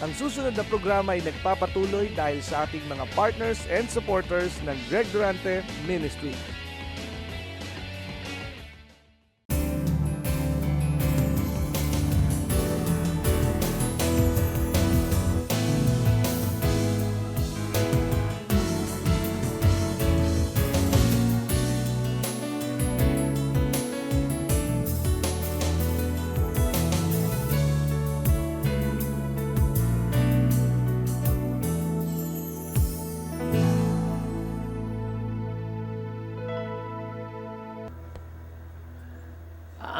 Ang susunod na programa ay nagpapatuloy dahil sa ating mga partners and supporters ng Greg Durante Ministry.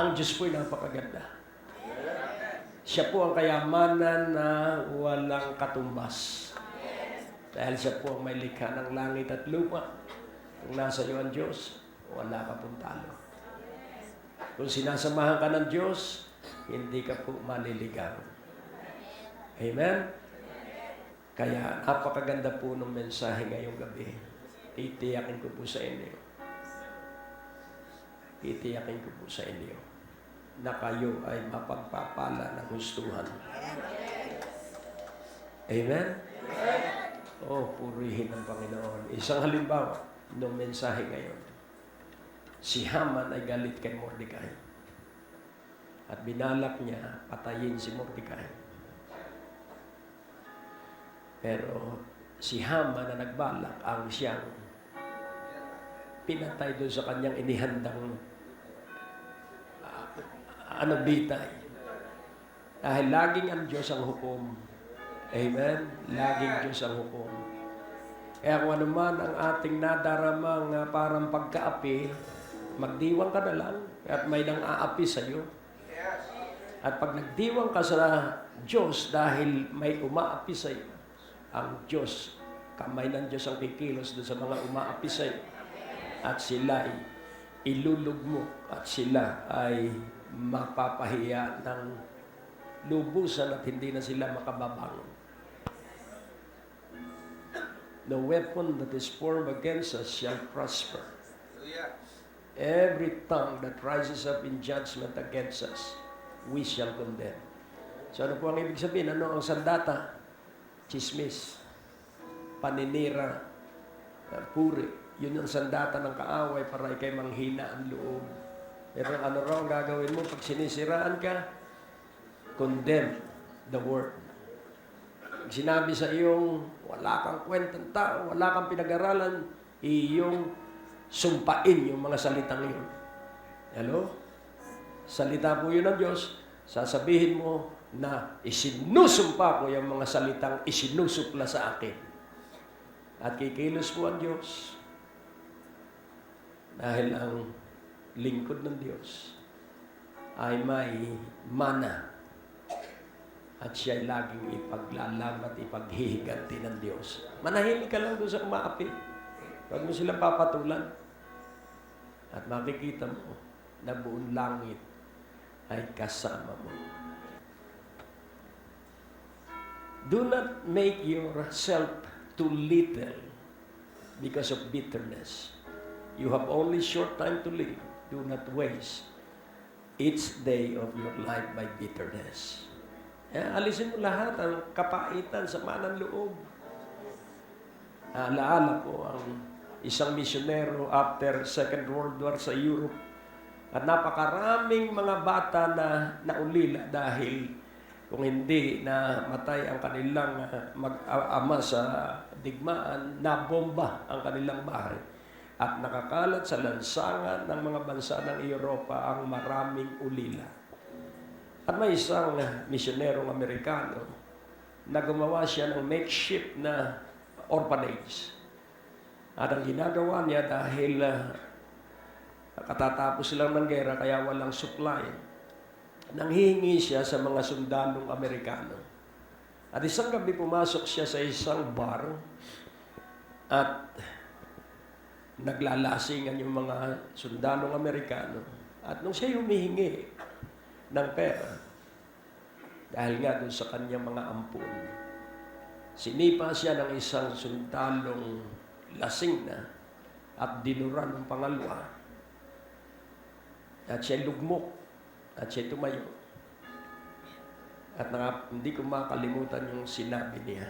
Ang Diyos po'y napakaganda. Siya po ang kayamanan na walang katumbas. Dahil siya po ang may likha ng langit at lupa. Kung nasa iyo ang Diyos, wala ka pong talo. Kung sinasamahan ka ng Diyos, hindi ka po maliligaw. Amen? Kaya napakaganda po ng mensahe ngayong gabi. Titiyakin ko po sa inyo. Titiyakin ko po sa inyo na kayo ay mapagpapala ng gustuhan. Amen? Oh, purihin ng Panginoon. Isang halimbawa ng mensahe ngayon. Si Haman ay galit kay Mordecai. At binalak niya patayin si Mordecai. Pero si Haman na nagbalak ang siyang pinatay doon sa kanyang inihandang bitay. Dahil laging ang Diyos ang hukom. Amen? Laging Diyos ang hukom. Kaya kung ano man ang ating nadaramang parang pagkaapi, magdiwang ka na lang at may nang aapi sa iyo. At pag nagdiwang ka sa Diyos dahil may umaapi sa iyo, ang Diyos, kamay ng Diyos ang kikilos doon sa mga umaapi sa iyo. At sila ay ilulugmok at sila ay mapapahiya ng lubusan at hindi na sila makababangon. The weapon that is formed against us shall prosper. Every tongue that rises up in judgment against us, we shall condemn. So ano po ang ibig sabihin? Ano ang sandata? Chismis, paninira, puri. Yun ang sandata ng kaaway para ikay manghina ang loob. Pero ano raw ang gagawin mo pag sinisiraan ka? Condemn the word. Pag sinabi sa iyong wala kang kwentang tao, wala kang pinag-aralan, iyong sumpain yung mga salitang yun. Hello? Salita po yun ng Diyos. Sasabihin mo na isinusumpa ko yung mga salitang isinusupla sa akin. At kikilos po ang Diyos. Dahil ang lingkod ng Diyos ay may mana at siya ay laging ipaglalam at ipaghihiganti ng Diyos. Manahimik ka lang doon sa umaapi. Huwag mo silang papatulan. At makikita mo na buong langit ay kasama mo. Do not make yourself too little because of bitterness. You have only short time to live. Do not waste each day of your life by bitterness. Alisin mo lahat ang kapaitan, sama ng loob. Alaala ko ang isang misyonero after Second World War sa Europe. At napakaraming mga bata na naulila dahil kung hindi na matay ang kanilang mag-ama sa digmaan, nabomba ang kanilang bahay. At nakakalat sa lansangan ng mga bansa ng Europa ang maraming ulila. At may isang misyonerong Amerikano na gumawa siya ng makeshift na orphanage. At ang ginagawa niya dahil katatapos lang ng gera kaya walang supply, nanghihingi siya sa mga sundalong Amerikano. At isang gabi pumasok siya sa isang bar at naglalasingan yung mga sundalong Amerikano. At nung siya humihingi ng pera, dahil nga doon sa kanyang mga ampun, sinipa siya ng isang sundalong lasing na at dinuran ng pangalawa. At siya lugmok at siya tumayo. At hindi ko makalimutan yung sinabi niya.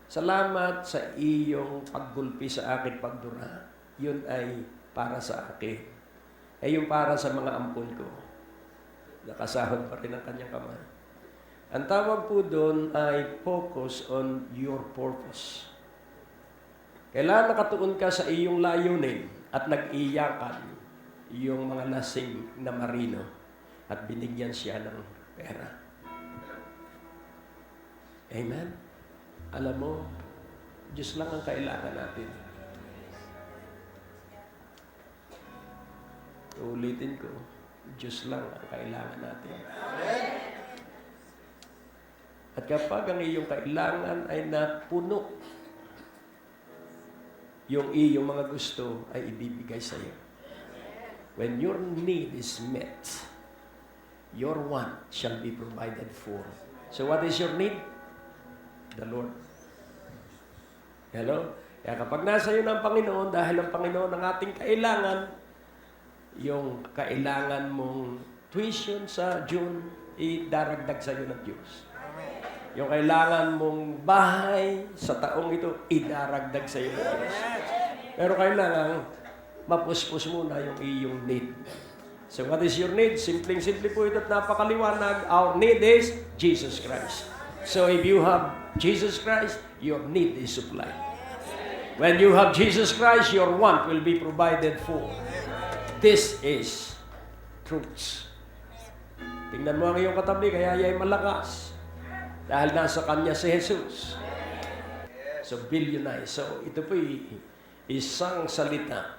Salamat sa iyong paggulpi sa akin pagdura. Yun ay para sa akin. Ay yung para sa mga ampon ko. Nakasahod pa rin ang kanyang kamay. Ang tawag po doon ay focus on your purpose. Kailangan nakatuon ka sa iyong layunin at nag-iyakan yung mga lasing na marino at binigyan siya ng pera. Amen? Alam mo, Diyos lang ang kailangan natin. Ulitin ko, Diyos lang ang kailangan natin. At kapag ang iyong kailangan ay napuno, yung iyong mga gusto ay ibibigay sa iyo. When your need is met, your want shall be provided for. So what is your need? The Lord. Hello? Kaya kapag nasa iyo ng Panginoon, dahil ang Panginoon ang ating kailangan, yung kailangan mong tuition sa June, idaragdag sa iyo ng Diyos. Yung kailangan mong bahay sa taong ito, idaragdag sa iyo ng Diyos. Pero kailangan mapuspos muna yung iyong need. So what is your need? Simpleng-simple po ito at napakaliwanag. Our need is Jesus Christ. So if you have Jesus Christ, your need is supplied. When you have Jesus Christ, your want will be provided for. This is truths. Tingnan mo ang iyong katabi, kaya ay malakas. Dahil nasa kanya si Jesus. So, billionize. So, ito po isang salita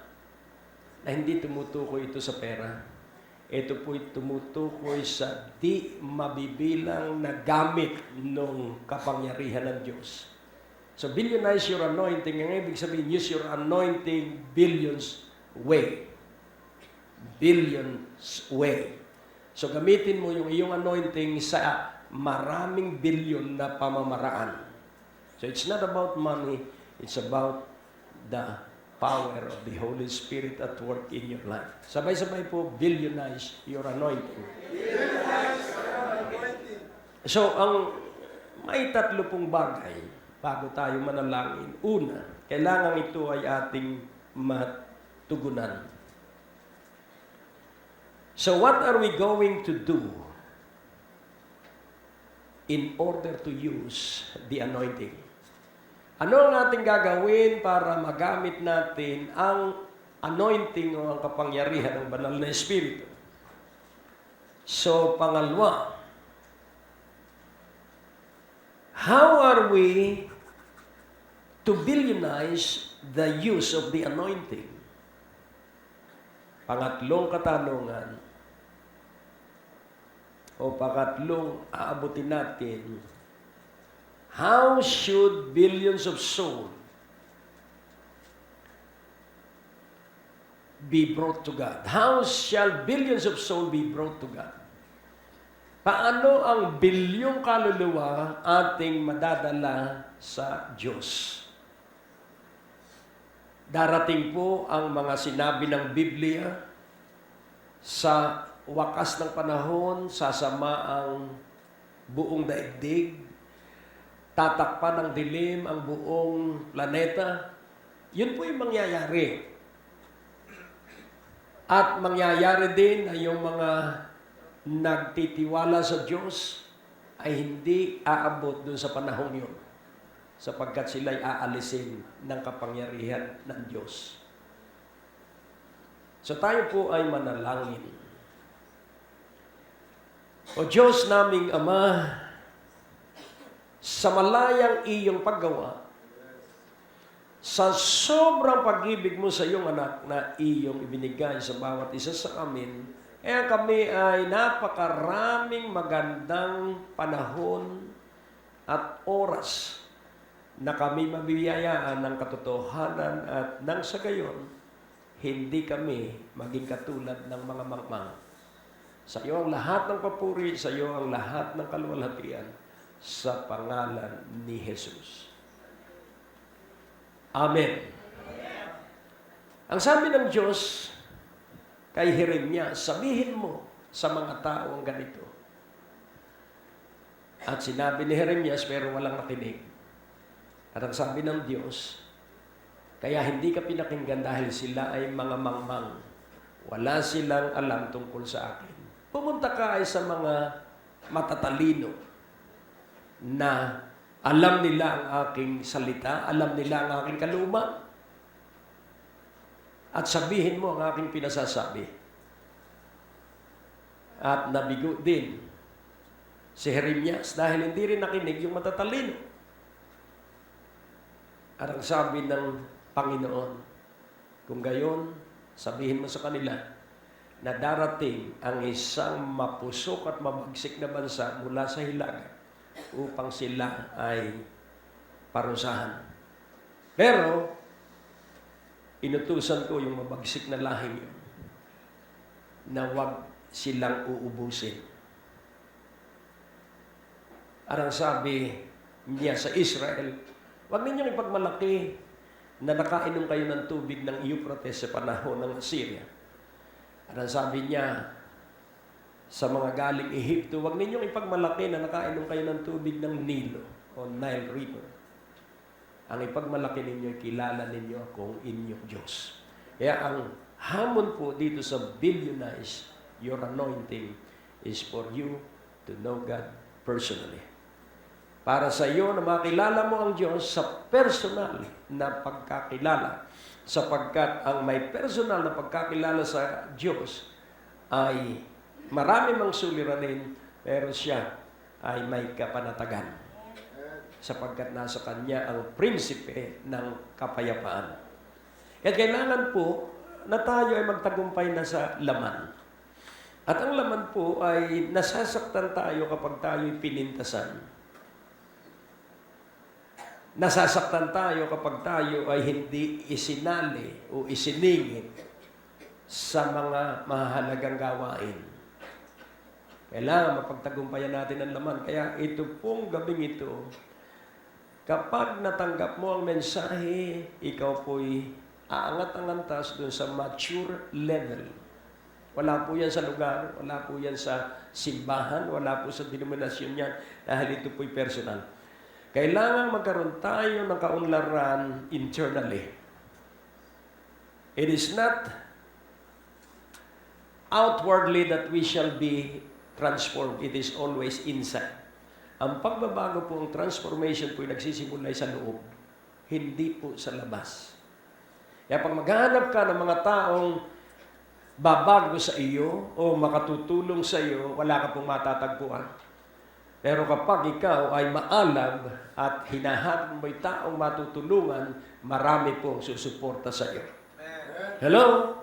na hindi tumutukoy ito sa pera. Ito po tumutukoy sa di mabibilang na gamit ng kapangyarihan ng Diyos. So, billionize your anointing. Ang ibig sabihin, use your anointing billions way. Billions way. So, gamitin mo yung iyong anointing sa maraming bilyon na pamamaraan. So, it's not about money. It's about the power of the Holy Spirit at work in your life. Sabay-sabay po, billionize your anointing. So, ang may tatlo pong bagay bago tayo manalangin. Una, kailangan ito ay ating matugunan. So, what are we going to do in order to use the anointing? Ano ang ating gagawin para magamit natin ang anointing o ang kapangyarihan ng banal na Espiritu? So, pangalawa, how are we to billionize the use of the anointing? Pangatlong katanungan, o pangatlong aabutin natin, how should billions of souls be brought to God? How shall billions of souls be brought to God? Paano ang bilyong kaluluwa ating madadala sa Diyos? Darating po ang mga sinabi ng Biblia, sa wakas ng panahon, sasama ang buong daigdig, tatakpan ng dilim ang buong planeta. Yun po yung mangyayari. At mangyayari din na yung mga nagtitiwala sa Diyos ay hindi aabot doon sa panahong yun, sapagkat sila'y aalisin ng kapangyarihan ng Diyos. So tayo po ay manalangin. O Diyos naming Ama, sa malayang iyong paggawa, sa sobrang pag-ibig mo sa iyong anak na iyong ibinigay sa bawat isa sa amin, kaya kami ay napakaraming magandang panahon at oras na kami mabibiyayaan ng katotohanan at nang sa gayon, hindi kami maging katulad ng mga mangmang. Sa iyo ang lahat ng papuri, sa iyo ang lahat ng kaluwalhatian, sa pangalan ni Jesus. Amen. Ang sabi ng Diyos kay Jeremias, sabihin mo sa mga taong ganito, At sinabi ni Jeremias, pero walang nakinig. At ang sabi ng Diyos, kaya hindi ka pinakinggan dahil sila ay mga mangmang. Wala silang alam tungkol sa akin. Pumunta ka ay sa mga matatalino na alam nila ang aking salita, alam nila ang aking kalooban. At sabihin mo ang aking pinasasabi. At nabigo din si Jeremias dahil hindi rin nakinig yung matatalino. At ang sabi ng Panginoon, kung gayon, sabihin mo sa kanila na darating ang isang mapusok at mabagsik na bansa mula sa hilaga upang sila ay parusahan. Pero, inutusan ko yung mabagsik na lahing yun na huwag silang uubusin. At ang sabi niya sa Israel, huwag ninyong ipagmalaki na nakainom kayo ng tubig ng Euphrates sa panahon ng Assyria. At ang sabi niya sa mga galing Ehipto, huwag ninyong ipagmalaki na nakainom kayo ng tubig ng Nilo o Nile River. Ang ipagmalaki ninyo, kilala ninyo akong inyong Diyos. Kaya ang hamon po dito sa Billionize Your Anointing is for you to know God personally. Para sa iyo na makilala mo ang Diyos sa personal na pagkakilala. Sapagkat ang may personal na pagkakilala sa Diyos ay marami mang suliranin, pero siya ay may kapanatagan. Sapagkat nasa Kanya ang prinsipe ng kapayapaan. At kailangan po na tayo ay magtagumpay na sa laman. At ang laman po ay nasasaktan tayo kapag tayo'y pinintasan. Nasasaktan tayo kapag tayo ay hindi isinali o isiningit sa mga mahalagang gawain. Kailangan mapagtagumpayan natin ang laman. Kaya ito pong gabing ito, kapag natanggap mo ang mensahe, ikaw po'y aangat ang antas doon sa mature level. Wala po yan sa lugar, wala po yan sa simbahan, wala po sa denominasyon yan, dahil ito po'y personal. Kailangan magkaroon tayo ng kaunlaran internally. It is not outwardly that we shall be transformed. It is always inside. Ang pagbabago po, ang transformation po, nagsisimula sa loob. Hindi po sa labas. Kaya pag maghahanap ka ng mga taong babago sa iyo o makatutulong sa iyo, wala ka pong matatagpuan. Pero kapag ikaw ay maalab at hinahanap mo'y taong matutulungan, marami pong susuporta sa iyo. Hello?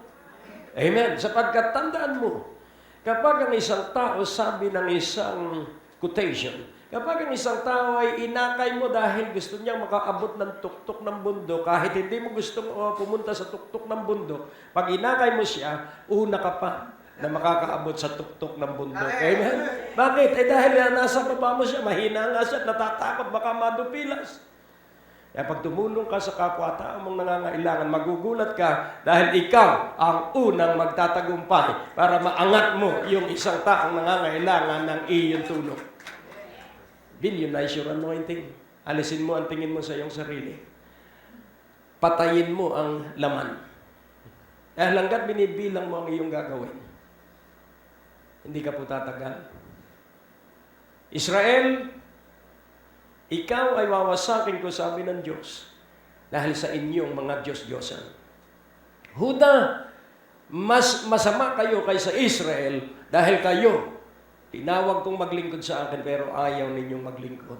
Amen. Sapagkat tandaan mo, kapag ang isang tao sabi ng isang quotation, kapag ang isang tao ay inakay mo dahil gusto niyang makaabot ng tuktok ng bundok, kahit hindi mo gustong pumunta sa tuktok ng bundok, pag inakay mo siya, una ka pa na makakaabot sa tuktok ng bundok. Amen? Bakit? Dahil nasa baba mo siya, mahina nga siya, natatakot, baka madupilas. Kaya pag tumulong ka sa kapwa-tao mong nangangailangan, magugulat ka dahil ikaw ang unang magtatagumpay para maangat mo yung isang taong nangangailangan ng iyong tulong. Billionize your anointing. Alisin mo ang tingin mo sa iyong sarili. Patayin mo ang laman. Dahil hanggat binibilang mo ang iyong gagawin, hindi ka po tatagal. Israel, ikaw ay wawasakin ko, sabi ng Diyos, dahil sa inyong mga Diyos-Diyosan. Huda, mas masama kayo kaysa Israel dahil kayo, tinawag kong maglingkod sa akin pero ayaw ninyong maglingkod.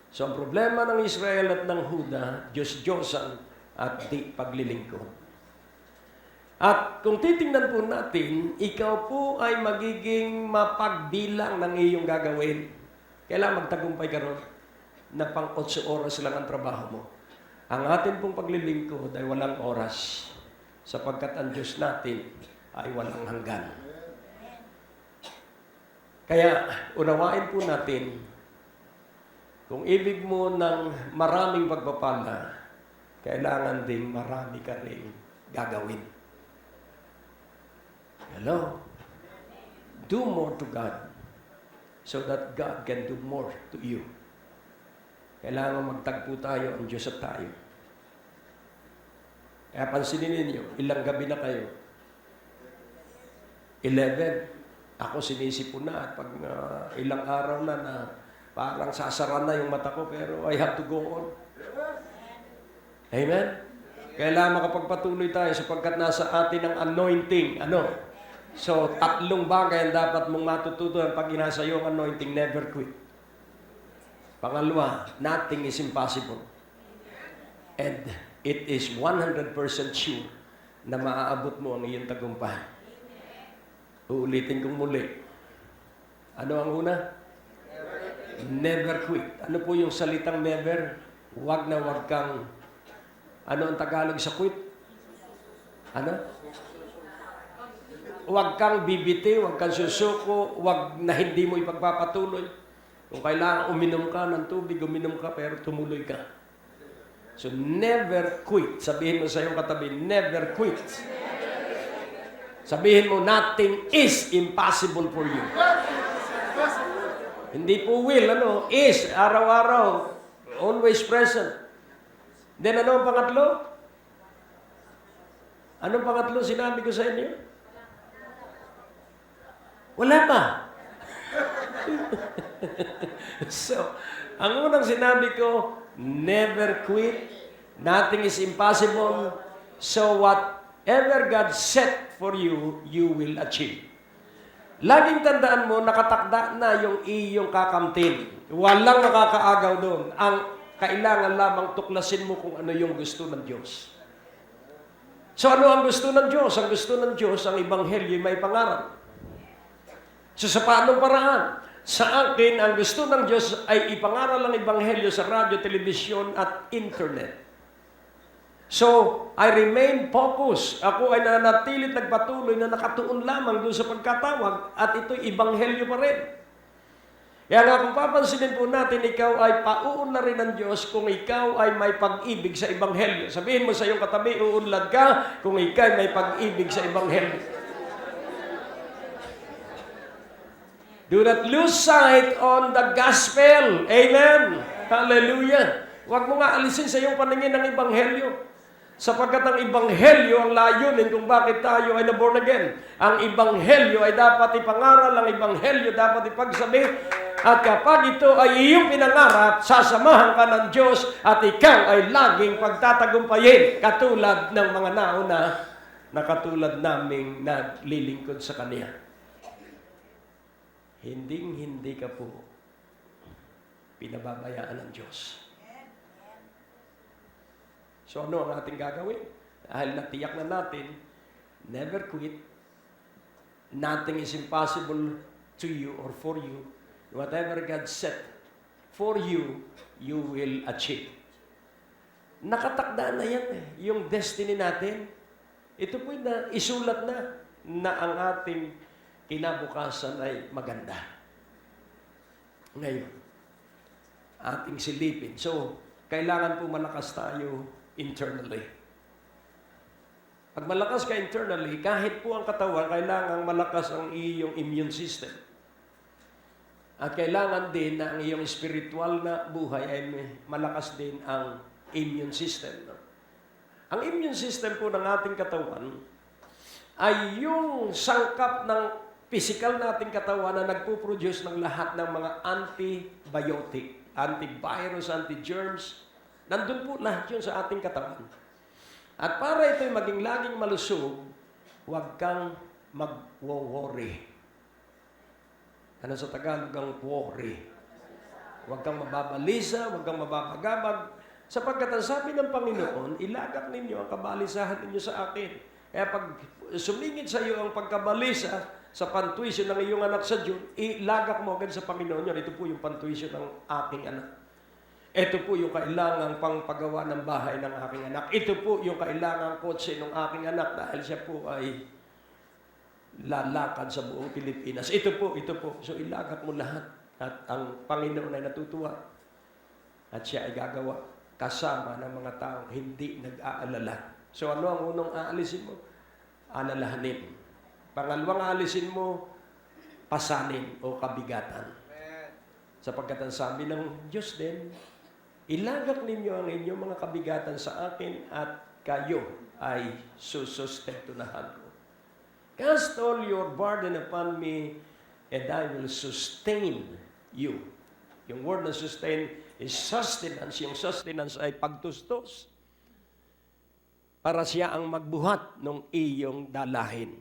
So ang problema ng Israel at ng Huda, Diyos-Diyosan at di paglilingkod. At kung titingnan po natin, ikaw po ay magiging mapagbilang ng iyong gagawin. Kailangan magtagumpay ka ron na pang 8 oras lang ang trabaho mo. Ang atin pong paglilingkod ay walang oras, sapagkat ang Diyos natin ay walang hanggan. Kaya unawain po natin, kung ibig mo ng maraming pagpapala, kailangan ding marami ka rin gagawin. Hello? Do more to God. so that God can do more to you. Kailangan magtagpo tayo, ang Diyos at tayo. Kaya pansinin ninyo, ilang gabi na kayo? 11. Ako sinisipo na at pag ilang araw na parang sasara na yung mata ko, pero I have to go on. Amen? Kailangan makapagpatuloy tayo sapagkat nasa atin ang anointing. Ano? So, 3 bagay ang dapat mong matututunan pag inasa yung anointing, never quit. Pangalawa, nothing is impossible. And it is 100% sure na maaabot mo ang iyong tagumpay. Uulitin kong muli. Ano ang una? Never quit. Ano po yung salitang never? Wag na wag kang, ano ang Tagalog sa quit? Ano? Wag kang bibiti, wag kang susuko, wag na hindi mo ipagpapatuloy. Kung kailangan uminom ka ng tubig, uminom ka pero tumuloy ka. So never quit. Sabihin mo sa iyong katabi, never quit. Sabihin mo, nothing is impossible for you. Hindi po will, ano? Is, araw-araw. Always present. Then ano ang pangatlo? Anong pangatlo sinabi ko sa inyo? Wala pa. So, ang unang sinabi ko, never quit. Nothing is impossible. So whatever God set for you, you will achieve. Laging tandaan mo, nakatakda na yung iyong kakamtin. Walang nakakaagaw doon. Ang kailangan lamang tuklasin mo kung ano yung gusto ng Diyos. So ano ang gusto ng Diyos? Ang gusto ng Diyos, ang Ebanghelyo may pangarap. So sa paanong paraan? Sa akin, ang gusto ng Diyos ay ipangaral ang Ebanghelyo sa radyo, telebisyon at internet. So, I remain focused. Ako ay nanatilit nagpatuloy na nakatuon lamang doon sa pagkatawag at ito'y Ebanghelyo pa rin. Kaya nga kung papansinin po natin, ikaw ay pauunlarin ng Diyos kung ikaw ay may pag-ibig sa Ebanghelyo. Sabihin mo sa iyong katabi, uunlad ka kung ikaw ay may pag-ibig sa Ebanghelyo. Do not lose sight on the gospel. Amen. Hallelujah. Huwag mo nga alisin sa iyong paningin ng Ebanghelyo. Sapagkat ang Ebanghelyo ang layunin kung bakit tayo ay na-born again. Ang Ebanghelyo ay dapat ipangaral, ang Ebanghelyo dapat ipagsabi. At kapag ito ay iyong pinangarap, sasamahan ka ng Diyos at ikaw ay laging pagtatagumpayin katulad ng mga nauna na katulad naming naglilingkod sa Kanya. Hinding-hindi ka po pinababayaan ng Diyos. So ano ang ating gagawin? Dahil natiyak na natin, never quit. Nothing is impossible to you or for you. Whatever God set for you, you will achieve. Nakatakda na yan eh. Yung destiny natin, ito po na isulat na ang ating kinabukasan ay maganda. Ngayon, ating silipin. So, kailangan po malakas tayo internally. Pag malakas ka internally, kahit po ang katawan, kailangan malakas ang iyong immune system. At kailangan din na ang iyong spiritual na buhay ay malakas din ang immune system. Ang immune system po ng ating katawan ay yung sangkap ng physical nating katawan na nagpo-produce ng lahat ng mga antibiotic, antivirus, anti-germs. Nandun po lahat yun sa ating katawan. At para ito'y maging laging malusog, huwag kang mag-worry. Ano sa Tagalog ang worry? Huwag kang mababalisa, huwag kang mababagabag. Sapagkat ang sabi ng Panginoon, ilagak ninyo ang kabalisahan ninyo sa akin. Kaya pag sumingit sa iyo ang pagkabalisa sa pantuition ng iyong anak sa Diyos, ilagak mo agad sa Panginoon yun. Ito po yung pantuition ng aking anak. Ito po yung kailangang pangpagawa ng bahay ng aking anak. Ito po yung kailangang kotse ng aking anak dahil siya po ay lalakad sa buong Pilipinas. Ito po. So ilagak mo lahat at ang Panginoon ay natutuwa at siya ay gagawa kasama ng mga taong hindi nag-aalala. So ano ang unang aalisin mo? Alalahanin. Pangalawang aalisin mo, pasanin o kabigatan. Sapagkat ang sabi ng Diyos din, ilagak ninyo ang inyong mga kabigatan sa akin at kayo ay susustentunahan ko. Cast all your burden upon me and I will sustain you. Yung word na sustain is sustenance. Yung sustenance ay pagtustos. Para siya ang magbuhat ng iyong dalahin.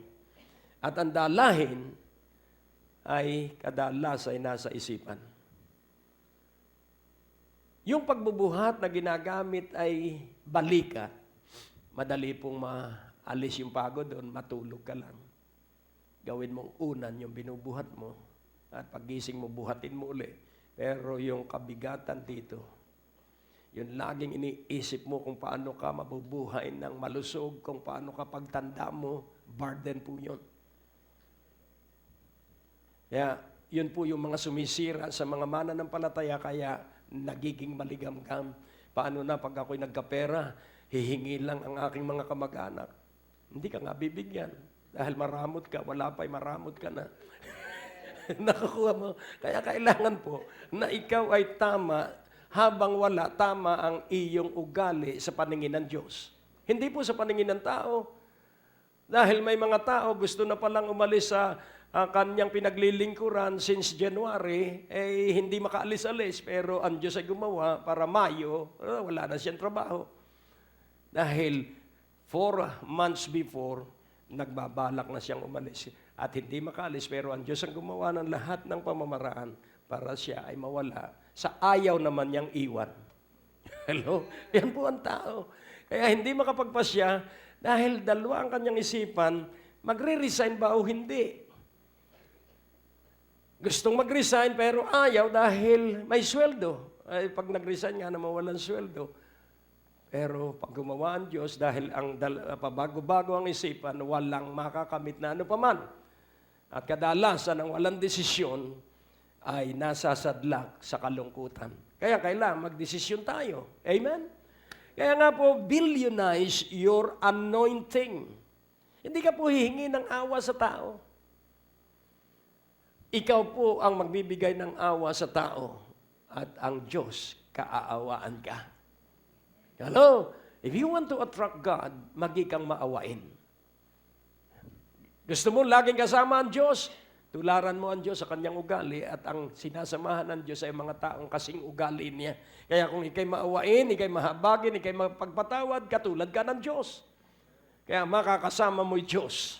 At ang dalahin ay kadalas ay nasa isipan. Yung pagbubuhat na ginagamit ay balikat. Madali pong maalis yung pagod doon, matulog ka lang. Gawin mong unan yung binubuhat mo at paggising mo, buhatin mo uli. Pero yung kabigatan dito, yung laging iniisip mo kung paano ka mabubuhay ng malusog, kung paano ka pagtanda mo, burden po yun. Kaya, yun po yung mga sumisira sa mga mananampalataya, kaya nagiging maligamgam. Paano na pag ako'y nagkapera, hihingi lang ang aking mga kamag-anak. Hindi ka nga bibigyan. Dahil maramot ka, wala pa'y maramot ka na. Nakakuha mo. Kaya kailangan po na ikaw ay tama habang wala tama ang iyong ugali sa paningin ng Diyos. Hindi po sa paningin ng tao. Dahil may mga tao gusto na palang umalis sa kanyang pinaglilingkuran since January, hindi makaalis-alis, pero ang Diyos ay gumawa para Mayo, wala na siyang trabaho. Dahil 4 months before, nagbabalak na siyang umalis at hindi makaalis, pero ang Diyos ang gumawa ng lahat ng pamamaraan para siya ay mawala sa ayaw naman niyang iwan. Hello? Yan po ang tao. Kaya hindi makapagpasya dahil dalawa ang kanyang isipan, magre-resign ba o hindi? Gustong mag-resign pero ayaw dahil may sweldo. Ay, pag nag-resign nga na mawalan sweldo. Pero pag gumawa ang Diyos, dahil ang pabago-bago ang isipan, walang makakamit na ano paman. At kadalasan ang walang desisyon ay nasasadlak sa kalungkutan. Kaya kailangan magdesisyon tayo. Amen? Kaya nga po, billionize your anointing. Hindi ka po hihingi ng awa sa tao. Ikaw po ang magbibigay ng awa sa tao at ang Diyos kaaawaan ka. Hello? If you want to attract God, magi kang maawain. Gusto mo laging kasama ang Diyos? Tularan mo ang Diyos sa kanyang ugali at ang sinasamahan ng Diyos ay mga taong kasing ugali niya. Kaya kung ikay maawain, ikay mahabagin, ikay mapagpatawad, katulad ka ng Diyos. Kaya makakasama mo'y Diyos.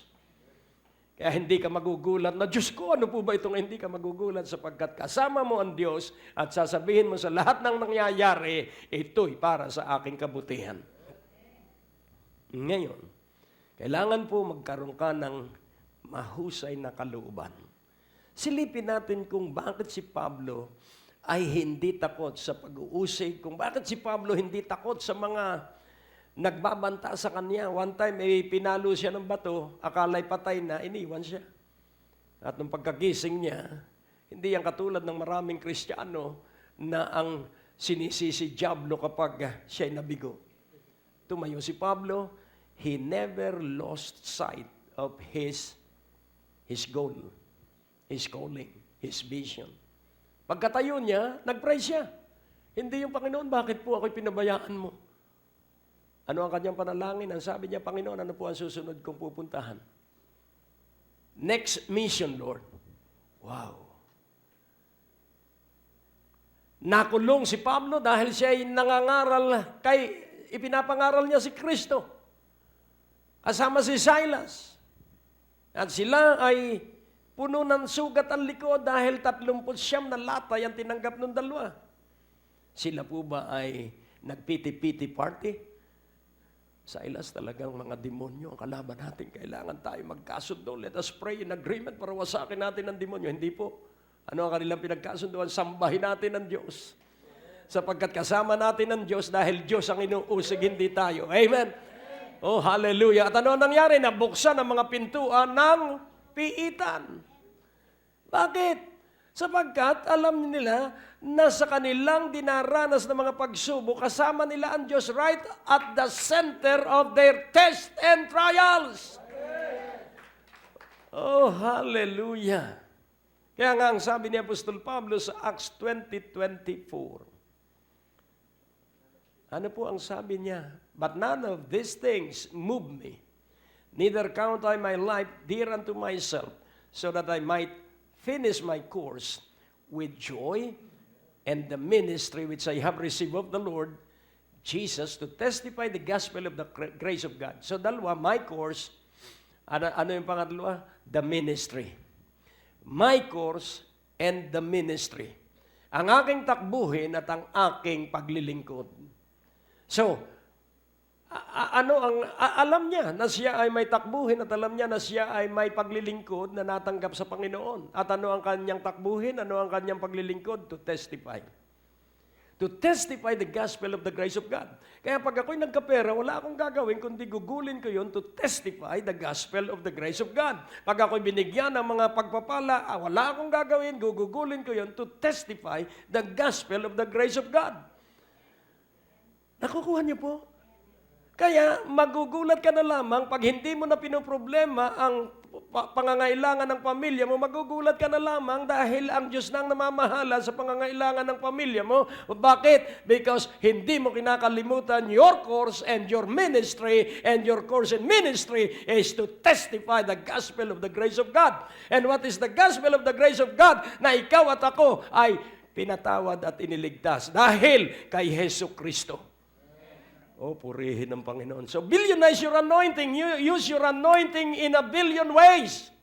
Kaya hindi ka magugulat na, Diyos ko, ano po ba itong hindi ka magugulat sapagkat kasama mo ang Diyos at sasabihin mo sa lahat ng nangyayari, ito'y para sa aking kabutihan. Ngayon, kailangan po magkaroon ka ng mahusay na kalooban. Silipin natin kung bakit si Pablo ay hindi takot sa pag-uusig, kung bakit si Pablo hindi takot sa mga nagbabanta sa kanya. One time, pinalo siya ng bato, akala'y patay na, iniwan siya. At nung pagkagising niya, hindi yan katulad ng maraming Kristiyano na ang sinisisi Diablo kapag siya'y nabigo. Tumayo si Pablo, he never lost sight of his goal, his calling, his vision. Pagkatayo niya, nag-pray siya. Hindi yung Panginoon, bakit po ako'y pinabayaan mo? Ano ang kanyang panalangin? Ang sabi niya, Panginoon, ano po ang susunod kong pupuntahan? Next mission, Lord. Wow. Nakulong si Pablo dahil siya ay nangangaral ipinapangaral niya si Kristo. Kasama si Silas. At sila ay puno ng sugat ang likod dahil 39 na latay ang tinanggap ng dalawa. Sila po ba ay nagpiti-piti party? Silas, talagang mga demonyo ang kalaban natin. Kailangan tayo magkasundo. Let us pray in agreement para wasakin natin ang demonyo. Hindi po. Ano ang kanilang pinagkasunduan? Sambahin natin ang Diyos. Sapagkat kasama natin ang Diyos dahil Diyos ang inuusig, hindi tayo. Amen? Oh, hallelujah. At ano nangyari? Nabuksan ang mga pintuan ng piitan. Bakit? Sapagkat alam nila na sa kanilang dinaranas ng mga pagsubok, kasama nila ang Diyos right at the center of their tests and trials. Oh, hallelujah. Kaya nga ang sabi ni Apostol Pablo sa Acts 20:24, ano po ang sabi niya? But none of these things move me. Neither count I my life dear unto myself, so that I might finish my course with joy and the ministry which I have received of the Lord Jesus to testify the gospel of the grace of God. So dalawa, my course, ano yung pangatlo? The ministry. My course and the ministry. Ang aking takbuhin at ang aking paglilingkod. So, alam niya na siya ay may takbuhin at alam niya na siya ay may paglilingkod na natanggap sa Panginoon. At ano ang kanyang takbuhin? Ano ang kanyang paglilingkod? To testify. To testify the gospel of the grace of God. Kaya pag ako'y nagkapera, wala akong gagawin kundi gugulin ko yun to testify the gospel of the grace of God. Pag ako'y binigyan ng mga pagpapala, wala akong gagawin, gugugulin ko yun to testify the gospel of the grace of God. Nakukuha niyo po? Kaya magugulat ka na lamang pag hindi mo na pinoproblema ang pangangailangan ng pamilya mo, magugulat ka na lamang dahil ang Diyos nang namamahala sa pangangailangan ng pamilya mo. Bakit? Because hindi mo kinakalimutan your course and your ministry, and your course and ministry is to testify the gospel of the grace of God. And what is the gospel of the grace of God? Na ikaw at ako ay pinatawad at iniligtas dahil kay Hesus Kristo. Oh, purihin ng Panginoon. So, billionize your anointing. Use your anointing in a billion ways.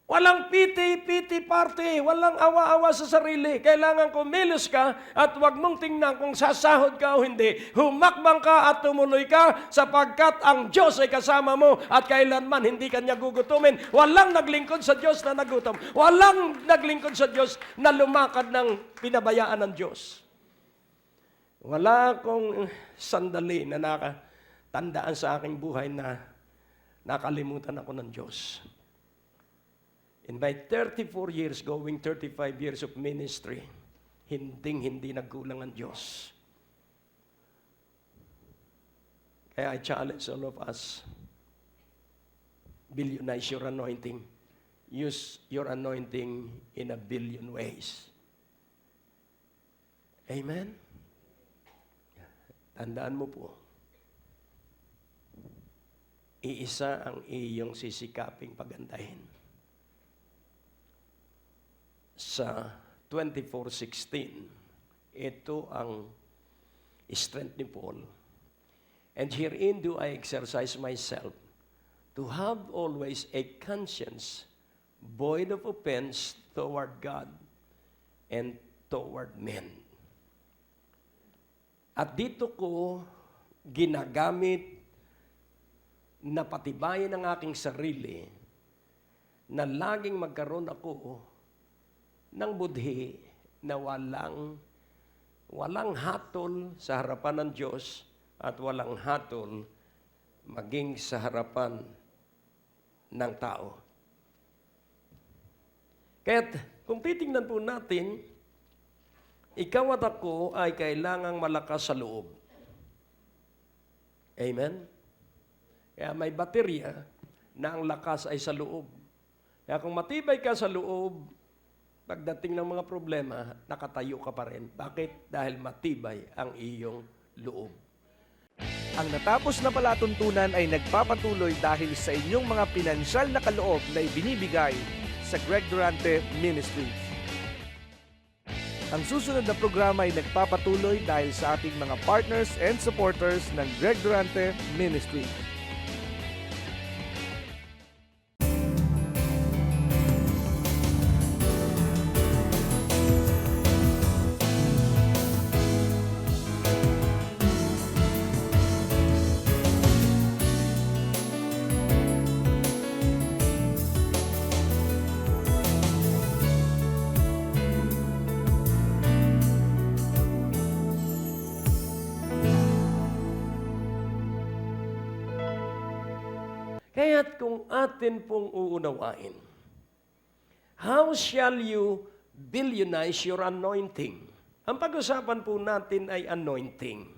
Walang piti party. Walang awa-awa sa sarili. Kailangan kumilos ka at huwag mong tingnan kung sasahod ka o hindi. Humakbang ka at tumuloy ka sapagkat ang Diyos ay kasama mo at kailanman hindi kanya gugutumin. Walang naglingkod sa Diyos na nagutom. Walang naglingkod sa Diyos na lumakad ng pinabayaan ng Diyos. Wala akong sandali na nakatandaan sa aking buhay na nakalimutan ako ng Diyos. In my 34 years, going 35 years of ministry, hindi nagkulang ang Diyos. Kaya I challenge all of us, billionize your anointing. Use your anointing in a billion ways. Amen? Tandaan mo po, iisa ang iyong sisikaping pagandahin. Sa 24:16, ito ang strength ni Paul. And herein do I exercise myself to have always a conscience void of offense toward God and toward men. At dito ko ginagamit na patibayan ang aking sarili na laging magkaroon ako ng budhi na walang hatol sa harapan ng Diyos at walang hatol maging sa harapan ng tao. Kaya't kung titingnan po natin, ikaw at ako ay kailangang malakas sa loob. Amen? Kaya may baterya na ang lakas ay sa loob. Kaya kung matibay ka sa loob, pagdating ng mga problema, nakatayo ka pa rin. Bakit? Dahil matibay ang iyong loob. Ang natapos na palatuntunan ay nagpapatuloy dahil sa inyong mga pinansyal na kaloob na ibinibigay sa Greg Durante Ministries. Ang susunod na programa ay nagpapatuloy dahil sa ating mga partners and supporters ng Greg Durante Ministry. Kaya't kung atin pong uunawain, how shall you billionize your anointing? Ang pag-usapan po natin ay anointing.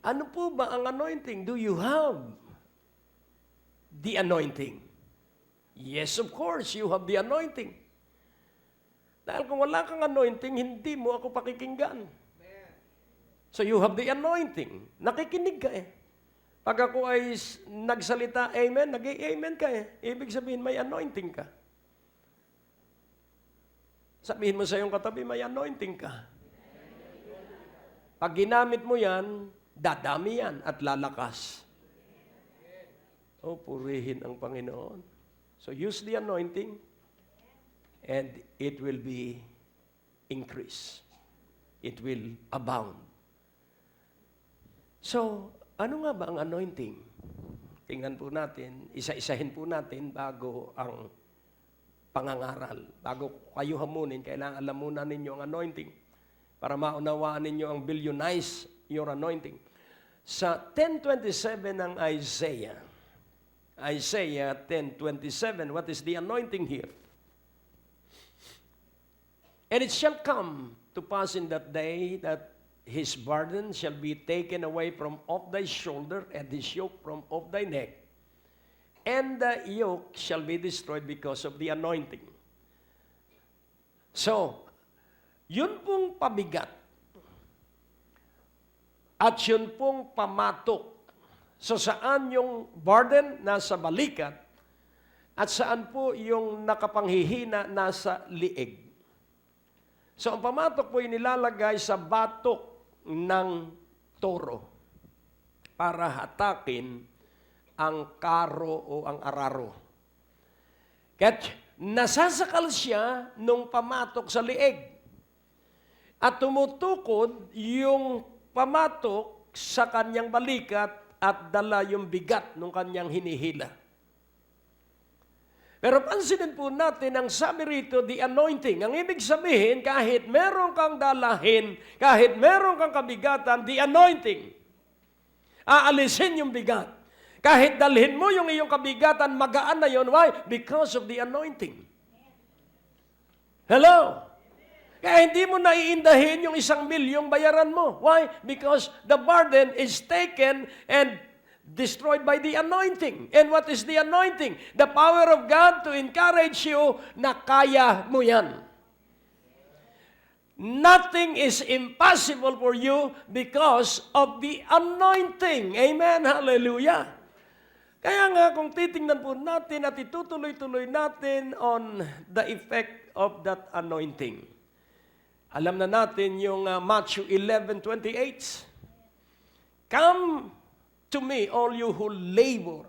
Ano po ba ang anointing? Do you have the anointing? Yes, of course, you have the anointing. Dahil kung wala kang anointing, hindi mo ako pakikinggan. So you have the anointing. Nakikinig ka eh. Pag ako ay nagsalita, amen, nag-amen ka eh. Ibig sabihin, may anointing ka. Sabihin mo sa iyong katabi, may anointing ka. Pag ginamit mo yan, dadami yan at lalakas. Oh, purihin ang Panginoon. So use the anointing and it will be increased. It will abound. So, ano nga ba ang anointing? Tingnan po natin, isa-isahin po natin bago ang pangangaral. Bago kayo hamunin, kailangan alam muna ninyo ang anointing para maunawaan ninyo ang billionize your anointing. Sa 10:27 ng Isaiah 10:27, what is the anointing here? And it shall come to pass in that day that his burden shall be taken away from off thy shoulder, and his yoke from off thy neck. And the yoke shall be destroyed because of the anointing. So, yun pong pabigat. At yun pong pamatok. So, saan yung burden? Nasa balikat. At saan po yung nakapanghihina? Nasa liig. So, ang pamatok po ay nilalagay sa batok ng toro para hatakin ang karo o ang araro. Kaya't nasasakal siya nung pamatok sa liig. At tumutukod yung pamatok sa kanyang balikat at dala yung bigat ng kanyang hinihila. Pero pansinin po natin ang sabi rito, the anointing. Ang ibig sabihin, kahit meron kang dalahin, kahit meron kang kabigatan, the anointing. Aalisin yung bigat. Kahit dalhin mo yung iyong kabigatan, magaan na yun. Why? Because of the anointing. Hello? Kaya hindi mo naiindahin yung 1,000,000 bayaran mo. Why? Because the burden is taken and destroyed by the anointing. And what is the anointing? The power of God to encourage you na kaya mo yan. Nothing is impossible for you because of the anointing. Amen? Hallelujah. Kaya nga kung titingnan po natin at itutuloy-tuloy natin on the effect of that anointing. Alam na natin yung Matthew 11:28. Come to me, all you who labor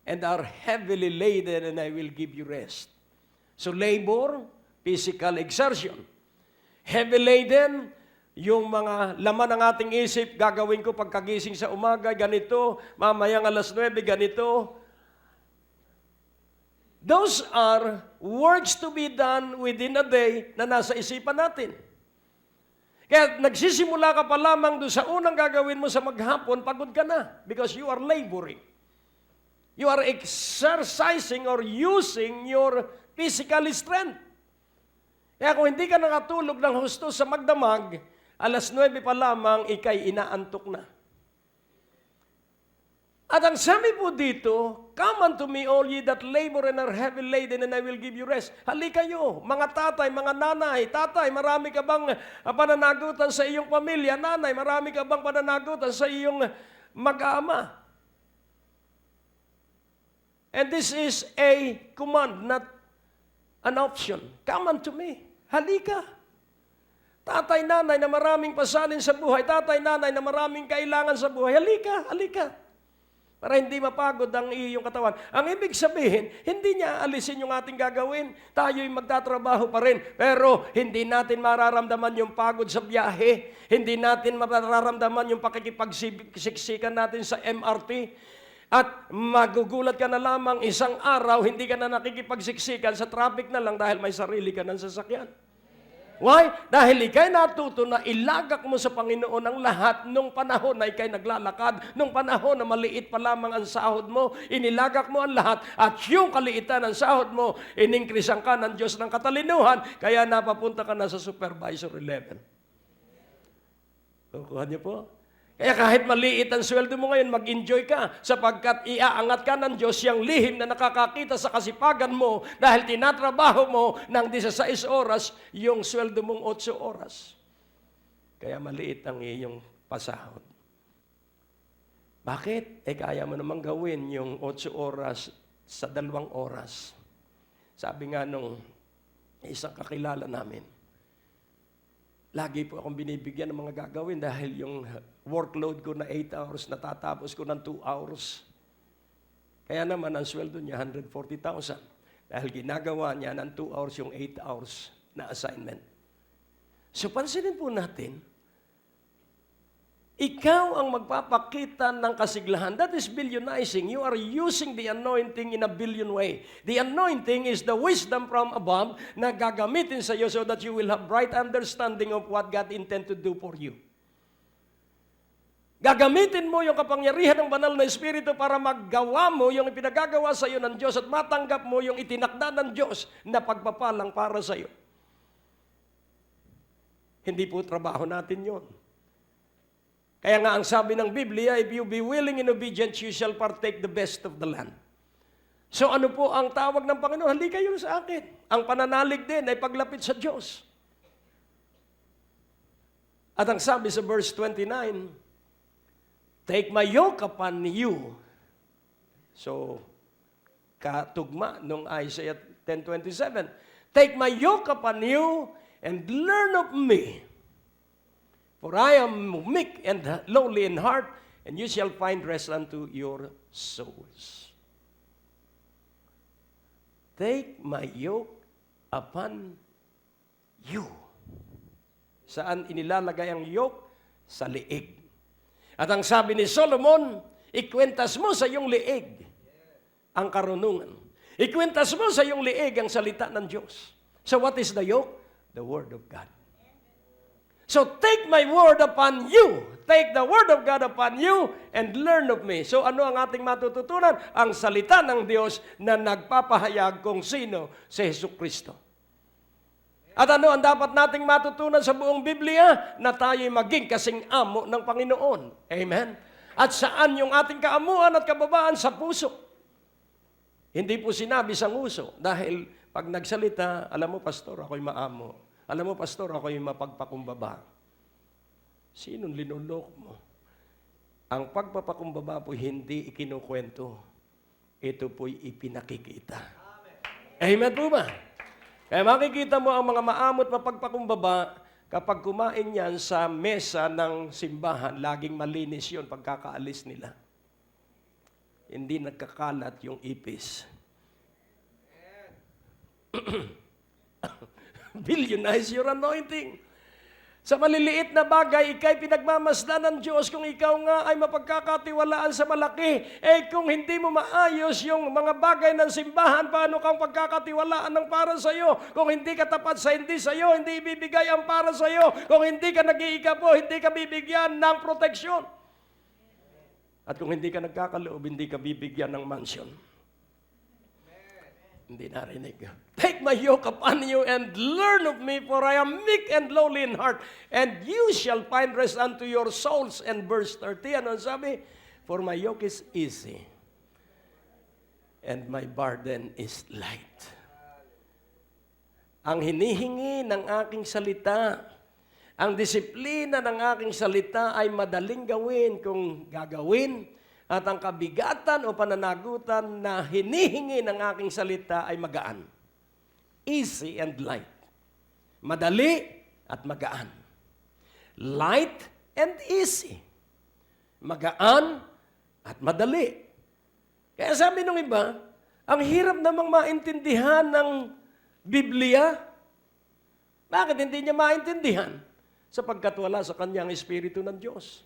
and are heavily laden, and I will give you rest. So labor, physical exertion. Heavy laden, yung mga laman ng ating isip, gagawin ko pagkagising sa umaga, ganito, mamayang 9:00, ganito. Those are works to be done within a day na nasa isipan natin. Kaya nagsisimula ka pa lamang doon sa unang gagawin mo sa maghapon, pagod ka na because you are laboring. You are exercising or using your physical strength. Kaya kung hindi ka nakatulog ng husto sa magdamag, 9:00 pa lamang, ikay inaantok na. At ang sabi po dito, come unto me all ye that labor and are heavy laden, and I will give you rest. Halika kayo, mga tatay, mga nanay. Tatay, marami ka bang pananagutan sa iyong pamilya? Nanay, marami ka bang pananagutan sa iyong mag-ama? And this is a command, not an option. Come unto me. Halika. Tatay, nanay na maraming pasalin sa buhay. Tatay, nanay na maraming kailangan sa buhay. Halika, halika. Para hindi mapagod ang iyong katawan. Ang ibig sabihin, hindi niya alisin yung ating gagawin. Tayo'y magtatrabaho pa rin. Pero hindi natin mararamdaman yung pagod sa biyahe. Hindi natin mararamdaman yung pakikipagsiksikan natin sa MRT. At magugulat ka na lamang isang araw, hindi ka na nakikipagsiksikan sa traffic na lang dahil may sarili ka ng sasakyan. Why? Dahil ikay natuto na ilagak mo sa Panginoon ang lahat nung panahon na ikay naglalakad, nung panahon na maliit pa lamang ang sahod mo, inilagak mo ang lahat, at yung kaliitan ng sahod mo, ininkrisan ka ng Diyos ng katalinuhan, kaya napapunta ka na sa supervisory level. Kukuha niyo po? Kaya kahit maliit ang sweldo mo ngayon, mag-enjoy ka sapagkat iaangat ka ng Diyos yung lihim na nakakakita sa kasipagan mo dahil tinatrabaho mo ng 16 oras yung sweldo mong 8 oras. Kaya maliit ang iyong pasahod. Bakit? Kaya mo namang gawin yung 8 oras sa 2 oras. Sabi nga nung isang kakilala namin, lagi po akong binibigyan ng mga gagawin dahil yung workload ko na 8 hours, natatapos ko ng 2 hours. Kaya naman, ang sweldo niya, 140,000. Dahil ginagawa niya ng 2 hours yung 8 hours na assignment. So, pansinin po natin, ikaw ang magpapakita ng kasiglahan. That is billionizing. You are using the anointing in a billion way. The anointing is the wisdom from above na gagamitin sa iyo so that you will have bright understanding of what God intend to do for you. Gagamitin mo yung kapangyarihan ng banal na Espiritu para maggawa mo yung ipinagagawa sa iyo ng Diyos at matanggap mo yung itinakda ng Diyos na pagpapalang para sa iyo. Hindi po trabaho natin yon. Kaya nga ang sabi ng Biblia, if you be willing and obedient, you shall partake the best of the land. So ano po ang tawag ng Panginoon? Halika kayo sa akin. Ang pananalig din ay paglapit sa Diyos. At ang sabi sa verse 29, take my yoke upon you. So, katugma nung Isaiah 10:27, take my yoke upon you and learn of me. For I am meek and lowly in heart, and you shall find rest unto your souls. Take my yoke upon you. Saan inilalagay ang yoke? Sa liig. At ang sabi ni Solomon, ikwentas mo sa iyong liig ang karunungan. Ikwentas mo sa iyong liig ang salita ng Diyos. So what is the yoke? The Word of God. So take my word upon you. Take the word of God upon you and learn of me. So ano ang ating matututunan? Ang salita ng Diyos na nagpapahayag kung sino si Jesucristo. At ano ang dapat nating matutunan sa buong Biblia? Na tayo'y maging kasing amo ng Panginoon. Amen? At saan yung ating kaamuan at kababaan? Sa puso. Hindi po sinabi sa nguso. Dahil pag nagsalita, alam mo, pastor, ako'y maamo. Alam mo, pastor, ako'y mapagpakumbaba. Sinong linulok mo? Ang pagpapakumbaba po hindi ikinukwento. Ito po'y ipinakikita. Amen po ba? Kaya makikita mo ang mga maamot mapagpakumbaba kapag kumain yan sa mesa ng simbahan, laging malinis yun pagkakaalis nila. Hindi nagkakalat yung ipis. Billionize your anointing. Sa maliliit na bagay, ikay pinagmamasdan ng Diyos kung ikaw nga ay mapagkakatiwalaan sa malaki. Kung hindi mo maayos yung mga bagay ng simbahan, paano kang pagkakatiwalaan ng para sa iyo? Kung hindi ka tapat sa hindi sa iyo, hindi ibibigay ang para sa iyo. Kung hindi ka nag-iikapo, hindi ka bibigyan ng proteksyon. At kung hindi ka nagkakaloob, hindi ka bibigyan ng mansion. Hindi narinig. Take my yoke upon you and learn of me, for I am meek and lowly in heart, and you shall find rest unto your souls. And verse 30, ano sabi? For my yoke is easy, and my burden is light. Ang hinihingi ng aking salita, ang disiplina ng aking salita ay madaling gawin kung gagawin. At ang kabigatan o pananagutan na hinihingi ng aking salita ay magaan. Easy and light. Madali at magaan. Light and easy. Magaan at madali. Kaya sabi ng iba, ang hirap namang maintindihan ng Biblia. Bakit hindi niya maintindihan? Sapagkat wala sa kanyang Espiritu ng Diyos.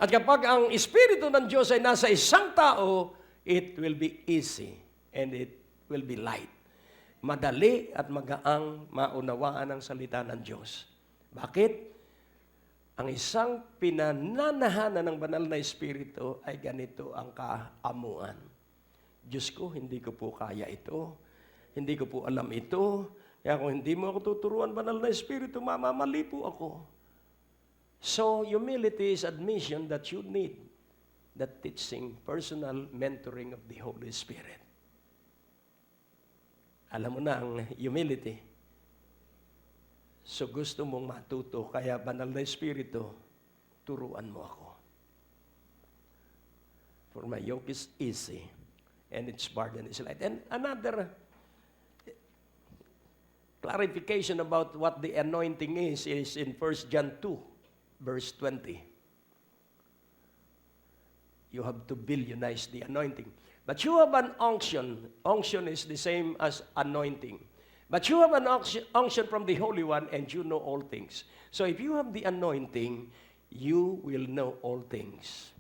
At kapag ang Espiritu ng Diyos ay nasa isang tao, it will be easy and it will be light. Madali at magaang maunawaan ang salita ng Diyos. Bakit? Ang isang pinananahanan ng banal na Espiritu ay ganito ang kaamuan. Diyos ko, hindi ko po kaya ito. Hindi ko po alam ito. Kaya kung hindi mo ako tuturuan, banal na Espiritu, mamamali po ako. So, humility is admission that you need the teaching, personal mentoring of the Holy Spirit. Alam mo na ang humility. So gusto mong matuto, kaya banal na Espiritu, turuan mo ako. For my yoke is easy, and its burden is light. And another clarification about what the anointing is in 1 John 2, verse 20. You have to billionize the anointing. But you have an unction. Unction is the same as anointing. But you have an unction from the Holy One, and you know all things. So if you have the anointing, you will know all things.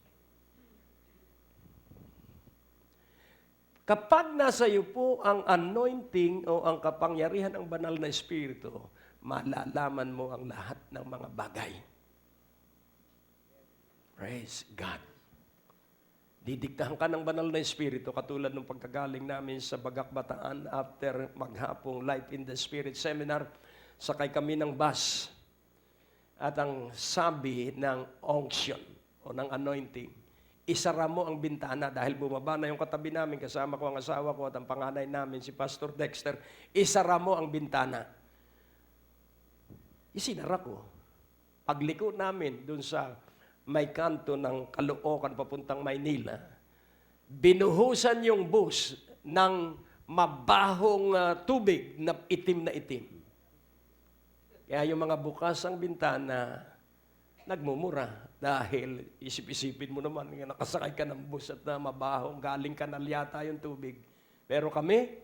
Kapag nasa iyo po ang anointing o ang kapangyarihan ng banal na Espiritu, malalaman mo ang lahat ng mga bagay. Praise God. Didiktahan ka ng banal na Espiritu, katulad ng pagkagaling namin sa Bagak Bataan after maghapong Life in the Spirit Seminar. Sakay kami ng bus. At ang sabi ng unction o ng anointing, isara mo ang bintana dahil bumaba na yung katabi namin, kasama ko ang asawa ko at ang panganay namin, si Pastor Dexter. Isara mo ang bintana. Isinara ko. Pagliko namin dun sa may kanto ng Caloocan papuntang Maynila, binuhusan yung bus ng mabahong tubig na itim. Kaya yung mga bukas ang bintana, nagmumura. Dahil isip-isipin mo naman, nakasakay ka ng bus at mabahong, galing kanal yata yung tubig. Pero kami,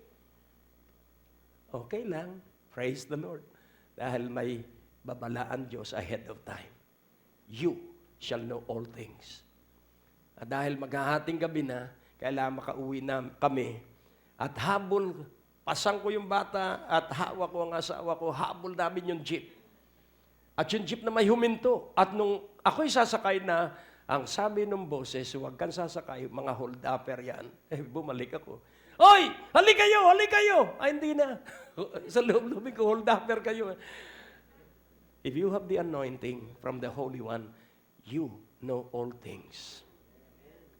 okay lang. Praise the Lord. Dahil may babalaan Diyos ahead of time. You shall know all things. At dahil maghahating gabi na, kailangan makauwi na kami. At habol, pasang ko yung bata at hawak ko ang asawa ko, habol namin yung jeep. At yung jeep na may huminto. At nung ako'y sasakay na, ang sabi ng boses, huwag kang sasakay, mga hold-upper yan. Bumalik ako. Hoy! Halik kayo! Ay, hindi na. Sa loob-loob ko, hold-upper kayo. If you have the anointing from the Holy One, you know all things.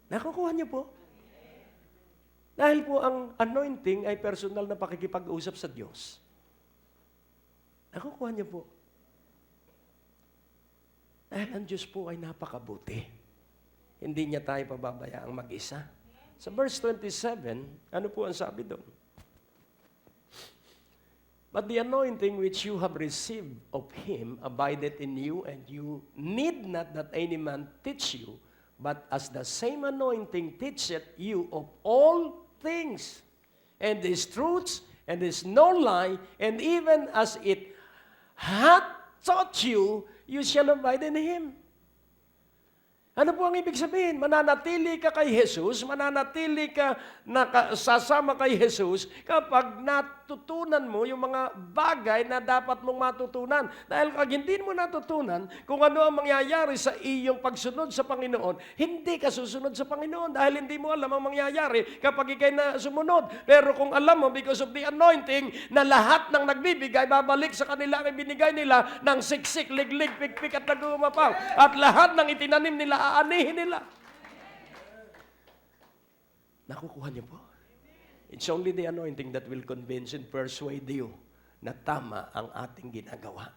Nakukuha niyo po? Dahil po ang anointing ay personal na pakikipag-usap sa Diyos. Nakukuha niyo po? Dahil ang Diyos po ay napakabuti. Hindi niya tayo pababayaang mag-isa. Sa verse 27, ano po ang sabi doon? But the anointing which you have received of Him abideth in you, and you need not that any man teach you, but as the same anointing teacheth you of all things, and these truths, and is no lie, and even as it hath taught you, you shall abide in Him. Ano po ang ibig sabihin? Mananatili ka kay Jesus, mananatili ka sasama kay Jesus kapag natutunan mo yung mga bagay na dapat mong matutunan. Dahil pag hindi mo natutunan kung ano ang mangyayari sa iyong pagsunod sa Panginoon, hindi ka susunod sa Panginoon dahil hindi mo alam ang mangyayari kapag ikay na sumunod. Pero kung alam mo, because of the anointing, na lahat ng nagbibigay, babalik sa kanila ang ibinigay nila ng siksik, liglig, pikpik at nagumapaw. At lahat ng itinanim nila, aanihin nila. Nakukuha niyo po? It's only the anointing that will convince and persuade you na tama ang ating ginagawa.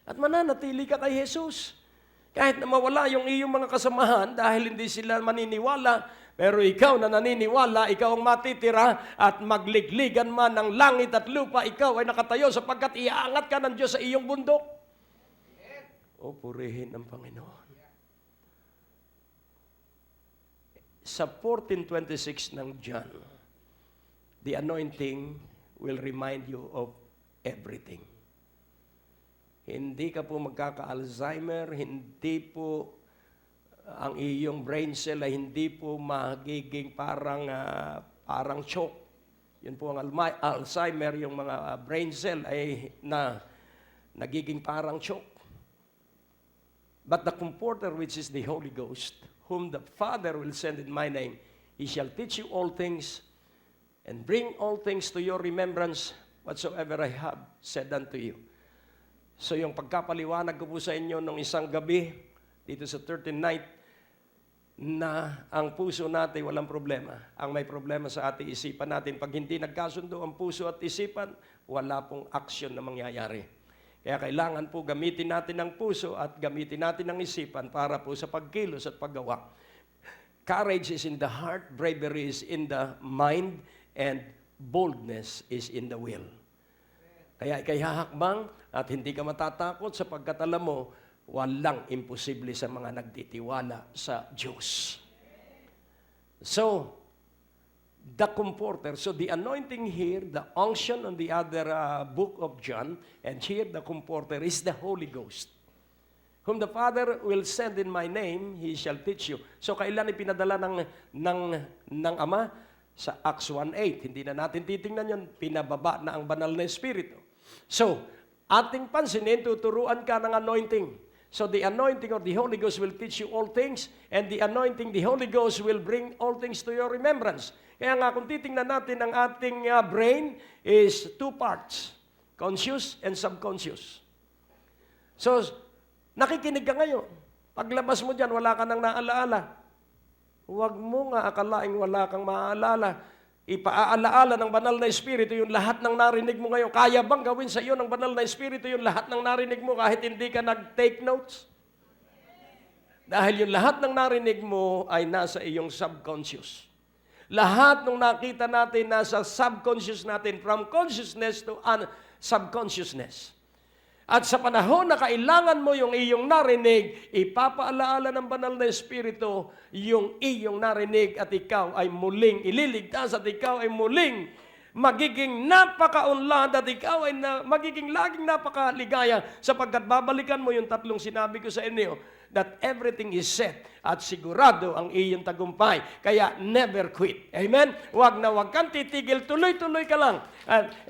At mananatili ka kay Jesus. Kahit na mawala yung iyong mga kasamahan dahil hindi sila maniniwala, pero ikaw na naniniwala, ikaw ang matitira at magligligan man ng langit at lupa, ikaw ay nakatayo sapagkat iaangat ka ng Diyos sa iyong bundok. O purihin ang Panginoon. Sa 14:26 ng John, the anointing will remind you of everything. Hindi ka po magkaka-Alzheimer, hindi po ang iyong brain cell ay hindi po magiging parang choke. Yun po ang Alzheimer, yung mga brain cell ay nagiging parang choke. But the Comforter, which is the Holy Ghost, whom the Father will send in my name, He shall teach you all things and bring all things to your remembrance whatsoever I have said unto you. So yung pagkapaliwanag ko po sa inyo nung isang gabi, dito sa 13th night, na ang puso natin walang problema. Ang may problema sa ating isipan natin, pag hindi nagkasundo ang puso at isipan, wala pong action na mangyayari. Kaya kailangan po gamitin natin ang puso at gamitin natin ang isipan para po sa pagkilos at paggawa. Courage is in the heart, bravery is in the mind, and boldness is in the will. Kaya ikay hahakbang at hindi ka matatakot sapagkat alam mo, walang imposible sa mga nagtitiwala sa Diyos. So, the comforter. So, the anointing here, the unction on the other book of John, and here the comforter is the Holy Ghost. Whom the Father will send in my name, He shall teach you. So, kailan ipinadala ng Ama? Sa Acts 1:8. Hindi na natin titingnan yun. Pinababa na ang banal na Espiritu. So, ating pansinin, tuturuan ka ng anointing. So the anointing of the Holy Ghost will teach you all things, and the anointing, the Holy Ghost will bring all things to your remembrance. Kaya nga, kung titingnan natin ang ating brain is two parts, conscious and subconscious. So, nakikinig ka ngayon. Paglabas mo dyan, wala ka nang naalaala. Huwag mo nga akalaing wala kang maaalala. Ipaaalaala ng banal na Espiritu yung lahat ng narinig mo ngayon. Kaya bang gawin sa iyo ng banal na Espiritu yung lahat ng narinig mo kahit hindi ka nag-take notes? Dahil yung lahat ng narinig mo ay nasa iyong subconscious. Lahat ng nakita natin nasa subconscious natin, from consciousness to subconsciousness. At sa panahon na kailangan mo yung iyong narinig, ipapaalaala ng banal na Espiritu yung iyong narinig at ikaw ay muling ililigtas at ikaw ay muling magiging napakaunlad at ikaw ay magiging laging napakaligaya sapagkat babalikan mo yung tatlong sinabi ko sa inyo that everything is set at sigurado ang iyong tagumpay. Kaya never quit. Amen? Huwag kang titigil, tuloy-tuloy ka lang.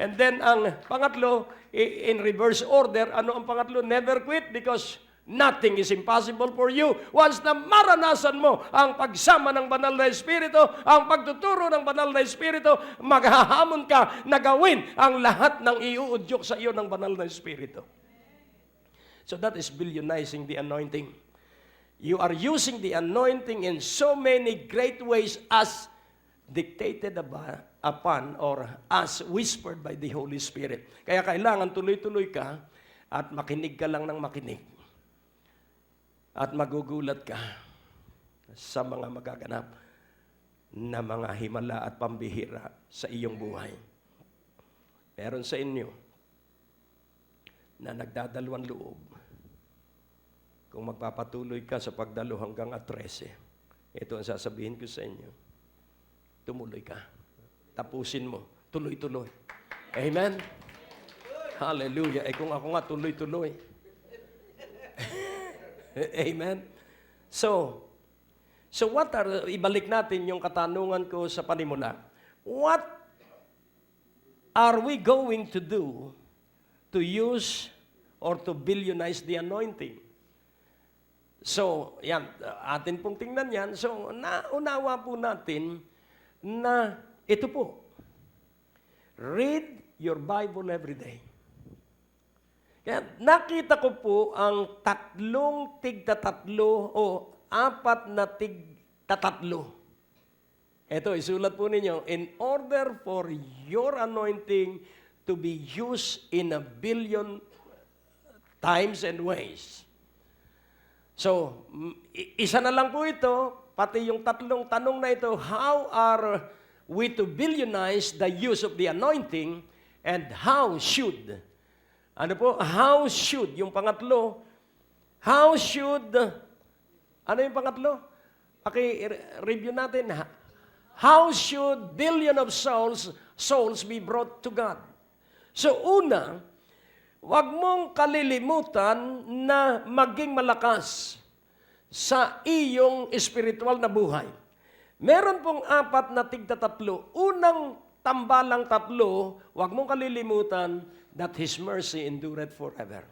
And then ang pangatlo, in reverse order, ano ang pangatlo? Never quit because nothing is impossible for you. Once na maranasan mo ang pagsama ng banal na Espiritu, ang pagtuturo ng banal na Espiritu, maghahamon ka na gawin ang lahat ng iuudyok sa iyo ng banal na Espiritu. So that is billionizing the anointing. You are using the anointing in so many great ways as dictated upon or as whispered by the Holy Spirit. Kaya kailangan tuloy-tuloy ka at makinig ka lang ng makinig. At magugulat ka sa mga magaganap na mga himala at pambihira sa iyong buhay. Meron sa inyo na nagdadalawang loob. Kung magpapatuloy ka sa pagdalo hanggang 13, ito ang sasabihin ko sa inyo. Tumuloy ka. Tapusin mo. Tuloy-tuloy. Amen? Hallelujah. Kung ako nga, tuloy-tuloy. Amen? So ibalik natin yung katanungan ko sa panimula. What are we going to do to use or to billionize the anointing? So, yan, atin pong tingnan yan. So, naunawa po natin na ito po, read your Bible every day. Kaya nakita ko po ang 3 tigta-3 o 4 na tigta-3. Ito, isulat po ninyo, in order for your anointing to be used in 1 billion times and ways. So, isa na lang po ito, pati yung 3 tanong na ito, how are we to billionize the use of the anointing and how should, how should, yung pangatlo, how should, ano yung pangatlo? Okay, review natin. How should billion of souls be brought to God? So, una, huwag mong kalilimutan na maging malakas sa iyong espiritual na buhay. Meron pong 4 na tigta-3. Unang tambalang 3, huwag mong kalilimutan that His mercy endureth forever.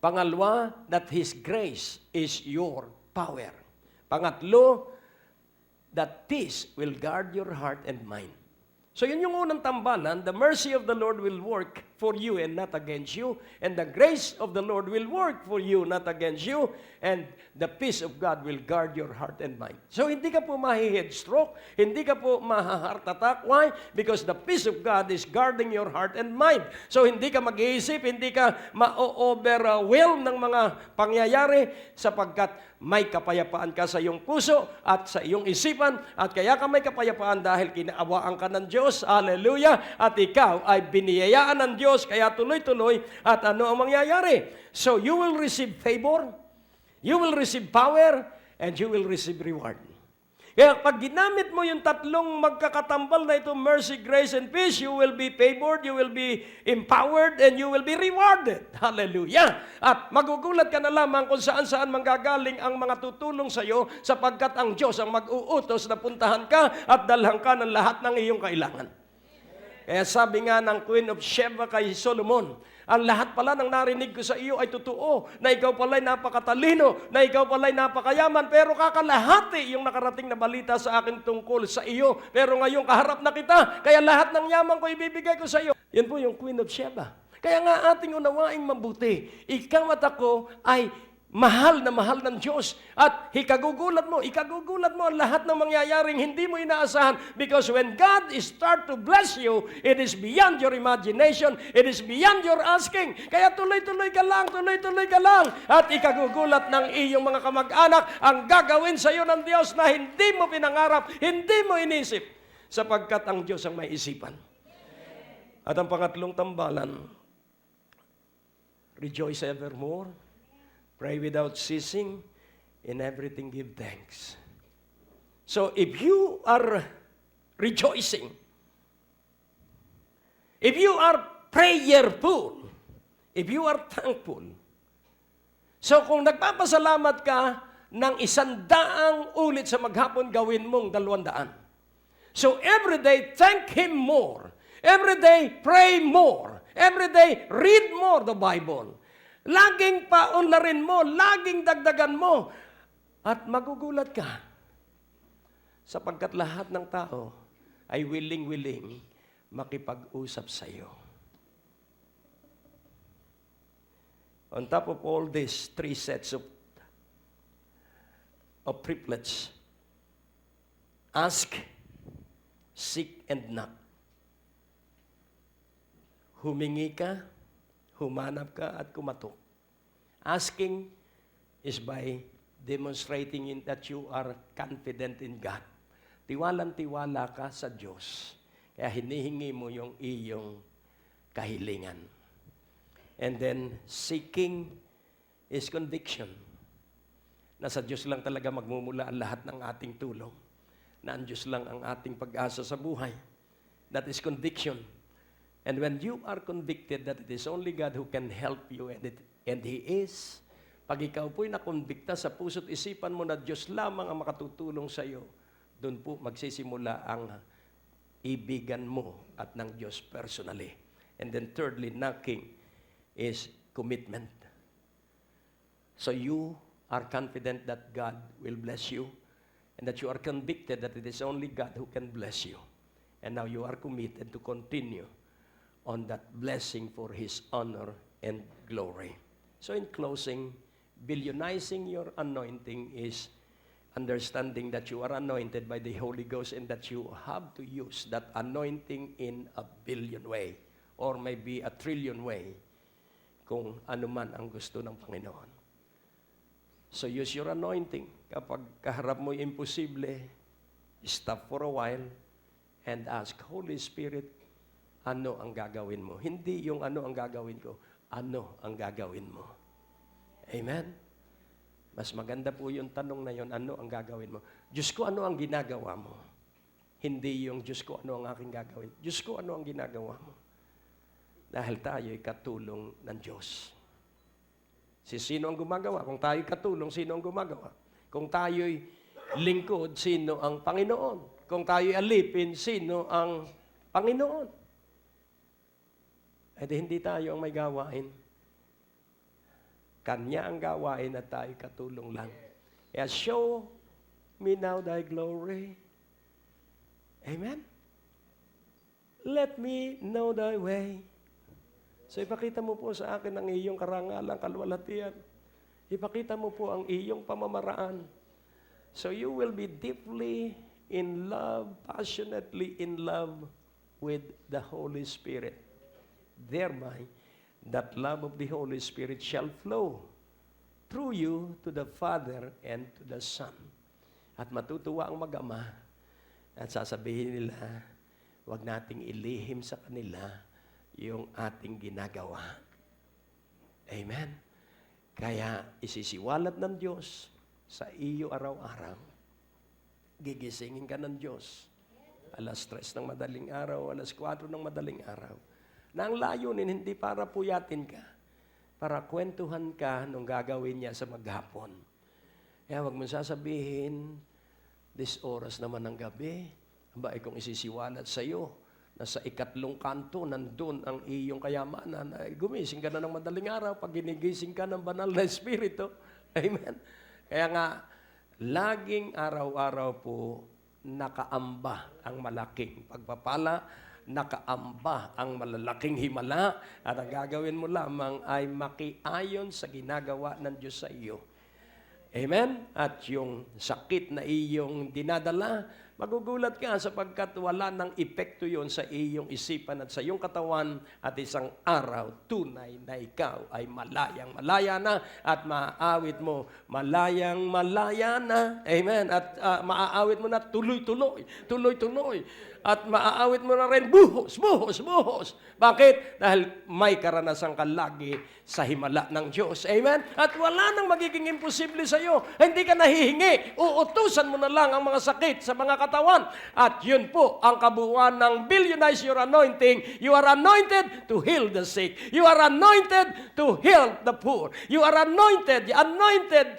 Pangalawa, that His grace is your power. Pangatlo, that peace will guard your heart and mind. So yun yung unang tambalan, the mercy of the Lord will work for you and not against you. And the grace of the Lord will work for you, not against you. And the peace of God will guard your heart and mind. So hindi ka po mahi-headstroke, hindi ka po maha-heart attack. Why? Because the peace of God is guarding your heart and mind. So hindi ka mag-iisip, hindi ka ma-overwhelm ng mga pangyayari sapagkat may kapayapaan ka sa iyong puso at sa iyong isipan at kaya ka may kapayapaan dahil kinaawaan ka ng Diyos. Hallelujah! At ikaw ay biniyayaan ng Diyos kaya tuloy-tuloy at ano ang mangyayari? So you will receive favor, you will receive power, and you will receive reward. Kaya pag ginamit mo yung tatlong magkakatambal na ito, mercy, grace, and peace, you will be favored, you will be empowered, and you will be rewarded. Hallelujah! At magugulat ka na lamang kung saan-saan manggagaling ang mga tutulong sa iyo sapagkat ang Diyos ang mag-uutos na puntahan ka at dalhan ka ng lahat ng iyong kailangan. Kaya sabi nga ng Queen of Sheba kay Solomon, ang lahat pala ng narinig ko sa iyo ay totoo, na ikaw pala'y napakatalino, na ikaw pala'y napakayaman, pero kakalahati yung nakarating na balita sa akin tungkol sa iyo. Pero ngayon kaharap na kita, kaya lahat ng yaman ko ibibigay ko sa iyo. Yan po yung Queen of Sheba. Kaya nga ating unawaing mabuti, ikaw at ako ay mahal na mahal ng Diyos. At ikagugulat mo ang lahat ng mangyayaring hindi mo inaasahan. Because when God start to bless you, it is beyond your imagination, it is beyond your asking. Kaya tuloy-tuloy ka lang. At ikagugulat ng iyong mga kamag-anak ang gagawin sa iyo ng Diyos na hindi mo pinangarap, hindi mo inisip. Sapagkat ang Diyos ang may isipan. At ang pangatlong tambalan, rejoice evermore. Pray without ceasing, in everything give thanks. So if you are rejoicing, if you are prayerful, if you are thankful, so kung nagpapasalamat ka ng 100 ulit sa maghapon, gawin mong 200. So every day, thank Him more. Every day, pray more. Every day, read more the Bible. Laging paunlarin mo, laging dagdagan mo. At magugulat ka. Sapagkat lahat ng tao ay willing makipag-usap sa iyo. On top of all this, 3 sets of triplets. Ask, seek, and knock. Humingi ka, humanap ka, at kumatok. Asking is by demonstrating that you are confident in God. Tiwalang-tiwala ka sa Diyos. Kaya hinihingi mo yung iyong kahilingan. And then, seeking is conviction. Na sa Diyos lang talaga magmumula ang lahat ng ating tulong. Na ang Diyos lang ang ating pag-asa sa buhay. That is conviction. And when you are convicted that it is only God who can help you, and He is, pag ikaw po'y nakonbikta sa puso't isipan mo na Diyos lamang ang makatutulong sa iyo, doon po magsisimula ang ibigan mo at ng Diyos personally. And then thirdly, knocking is commitment. So you are confident that God will bless you, and that you are convicted that it is only God who can bless you. And now you are committed to continue on that blessing for His honor and glory. So in closing, billionizing your anointing is understanding that you are anointed by the Holy Ghost and that you have to use that anointing in a billion way or maybe a trillion way kung ano man ang gusto ng Panginoon. So use your anointing. Kapag kaharap mo yung imposible, stop for a while and ask, Holy Spirit, ano ang gagawin mo? Hindi yung ano ang gagawin ko, ano ang gagawin mo? Amen? Mas maganda po yung tanong na yun, ano ang gagawin mo? Diyos ko, ano ang ginagawa mo? Hindi yung Diyos ko, ano ang aking gagawin? Diyos ko, ano ang ginagawa mo? Dahil tayo'y katulong ng Diyos. Sino ang gumagawa? Kung tayo'y katulong, sino ang gumagawa? Kung tayo'y lingkod, sino ang Panginoon? Kung tayo'y alipin, sino ang Panginoon? Eh di hindi tayo ang may gawain. Kanya ang gawain at tayo katulong lang. Kaya show me now thy glory. Amen? Let me know thy way. So ipakita mo po sa akin ang iyong karangalan, kaluwalhatian. Ipakita mo po ang iyong pamamaraan. So you will be deeply in love, passionately in love with the Holy Spirit. Thereby, that love of the Holy Spirit shall flow through you to the Father and to the Son. At matutuwa ang mag-ama at sasabihin nila, huwag nating ilihim sa kanila yung ating ginagawa. Amen? Kaya isisiwalat ng Diyos sa iyo araw-araw. Gigisingin ka ng Diyos. Alas 3 ng madaling araw, alas 4 ng madaling araw. Na ang layunin, hindi para puyatin ka, para kwentuhan ka nung gagawin niya sa maghapon. Kaya huwag mo sasabihin, this oras naman ng gabi, ba kung isisiwalat sa iyo, na sa ikatlong kanto, nandun ang iyong kayamanan, ay gumising ka na ng madaling araw, pag ginigising ka ng banal na Espiritu. Amen. Kaya nga, laging araw-araw po, nakaamba ang malaking pagpapala, nakaamba ang malalaking himala, at ang gagawin mo lamang ay makiayon sa ginagawa ng Diyos sa iyo. Amen? At yung sakit na iyong dinadala, magugulat ka sapagkat wala ng epekto yon sa iyong isipan at sa iyong katawan, at isang araw, tunay na ikaw ay malayang-malaya na at maaawit mo malayang-malaya na. Amen? At maaawit mo na tuloy-tuloy, tuloy-tuloy. At maaawit mo na rin buhos, buhos, buhos. Bakit? Dahil may karanasan ka lagi sa himala ng Diyos. Amen? At wala nang magiging imposible sa iyo. Hindi ka nahihingi. Uutusan mo na lang ang mga sakit sa mga katawan. At yun po ang kabuuan ng Billionize Your Anointing. You are anointed to heal the sick. You are anointed to heal the poor. You are anointed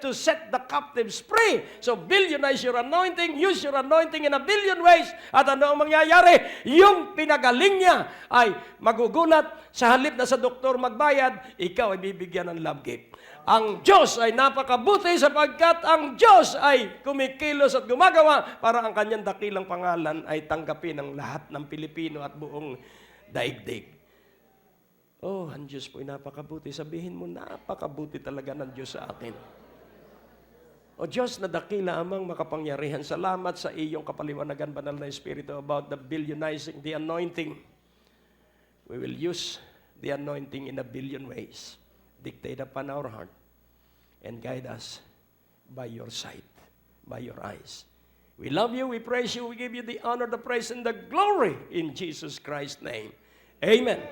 to set the captives free. So billionize your anointing. Use your anointing in a billion ways. At ano ang mangyayari? Yung pinagaling niya ay magugulat. Sa halip na sa doktor magbayad, ikaw ay bibigyan ng love gift. Ang Diyos ay napakabuti sapagkat ang Diyos ay kumikilos at gumagawa para ang kanyang dakilang pangalan ay tanggapin ng lahat ng Pilipino at buong daigdig. Oh, ang Diyos po ay napakabuti. Sabihin mo, napakabuti talaga ng Diyos sa atin. O Diyos na dakila amang makapangyarihan, salamat sa iyong kapaliwanagan, banal na Espiritu, about the billionizing the anointing. We will use the anointing in a billion ways. Dictate upon our heart and guide us by your sight, by your eyes. We love you, we praise you, we give you the honor, the praise, and the glory in Jesus Christ's name. Amen.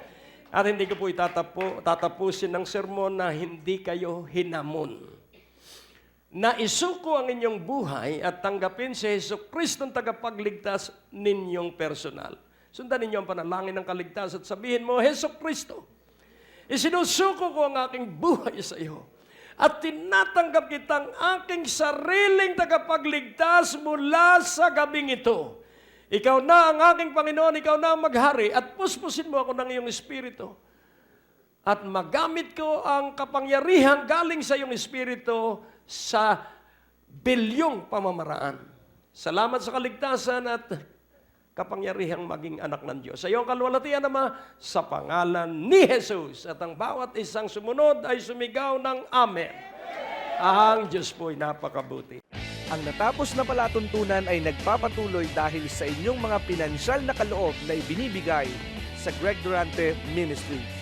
At hindi ko po tatapusin ng sermon na hindi kayo hinamon. Na isuko ang inyong buhay at tanggapin si Jesucristo ang tagapagligtas ninyong personal. Sundan ninyo ang panalangin ng kaligtasan at sabihin mo, Jesucristo, isinusuko ko ang aking buhay sa iyo at tinatanggap kitang aking sariling tagapagligtas mula sa gabing ito. Ikaw na ang aking Panginoon, ikaw na ang maghari at puspusin mo ako ng iyong Espiritu. At magamit ko ang kapangyarihan galing sa iyong Espiritu sa bilyong pamamaraan. Salamat sa kaligtasan at kapangyarihang maging anak ng Diyos. Sa iyong kaluwalhatian, Ama, sa pangalan ni Jesus. At ang bawat isang sumunod ay sumigaw ng Amen. Ang Diyos po ay napakabuti. Ang natapos na palatuntunan ay nagpapatuloy dahil sa inyong mga pinansyal na kaloob na ibinibigay sa Greg Durante Ministries.